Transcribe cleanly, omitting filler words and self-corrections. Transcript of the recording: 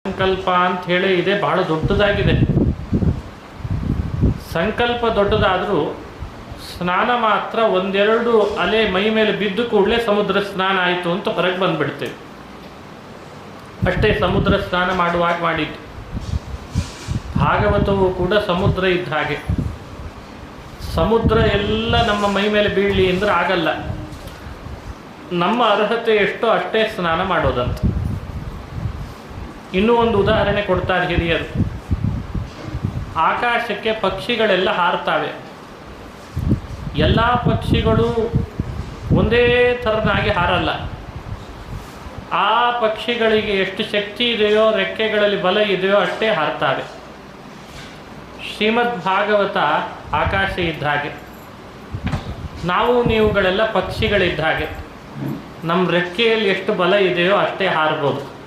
ಸಂಕಲ್ಪ ಅಂತ ಹೇಳಿ ಇದೆ, ಬಹಳ ದೊಡ್ಡದಾಗಿದೆ. ಸಂಕಲ್ಪ ದೊಡ್ಡದಾದರೂ ಸ್ನಾನ ಮಾತ್ರ ಒಂದೆರಡು ಅಲೆ ಮೈ ಮೇಲೆ ಬಿದ್ದು ಕೂಡಲೇ ಸಮುದ್ರ ಸ್ನಾನ ಆಯಿತು ಅಂತ ಹೊರಗೆ ಬಂದುಬಿಡ್ತೇವೆ. ಅಷ್ಟೇ ಸಮುದ್ರ ಸ್ನಾನ ಮಾಡುವಾಗ ಮಾಡಿದ್ದು. ಭಾಗವತವು ಕೂಡ ಸಮುದ್ರ ಇದ್ದ ಹಾಗೆ. ಸಮುದ್ರ ಎಲ್ಲ ನಮ್ಮ ಮೈ ಮೇಲೆ ಬೀಳಲಿ ಅಂದ್ರೆ ಆಗಲ್ಲ. ನಮ್ಮ ಅರ್ಹತೆ ಎಷ್ಟೋ ಅಷ್ಟೇ ಸ್ನಾನ ಮಾಡೋದಂತ. ಇನ್ನೂ ಒಂದು ಉದಾಹರಣೆ ಕೊಡ್ತಾರೆ ಹಿರಿಯರು. ಆಕಾಶಕ್ಕೆ ಪಕ್ಷಿಗಳೆಲ್ಲ ಹಾರ್ತಾವೆ. ಎಲ್ಲ ಪಕ್ಷಿಗಳು ಒಂದೇ ಥರನಾಗಿ ಹಾರಲ್ಲ. ಆ ಪಕ್ಷಿಗಳಿಗೆ ಎಷ್ಟು ಶಕ್ತಿ ಇದೆಯೋ, ರೆಕ್ಕೆಗಳಲ್ಲಿ ಬಲ ಇದೆಯೋ ಅಷ್ಟೇ ಹಾರ್ತಾವೆ. ಶ್ರೀಮದ್ ಭಾಗವತ ಆಕಾಶ ಇದ್ದ ಹಾಗೆ, ನಾವು ನೀವುಗಳೆಲ್ಲ ಪಕ್ಷಿಗಳಿದ್ದ ಹಾಗೆ. ನಮ್ಮ ರೆಕ್ಕೆಯಲ್ಲಿ ಎಷ್ಟು ಬಲ ಇದೆಯೋ ಅಷ್ಟೇ ಹಾರ್ಬೋದು.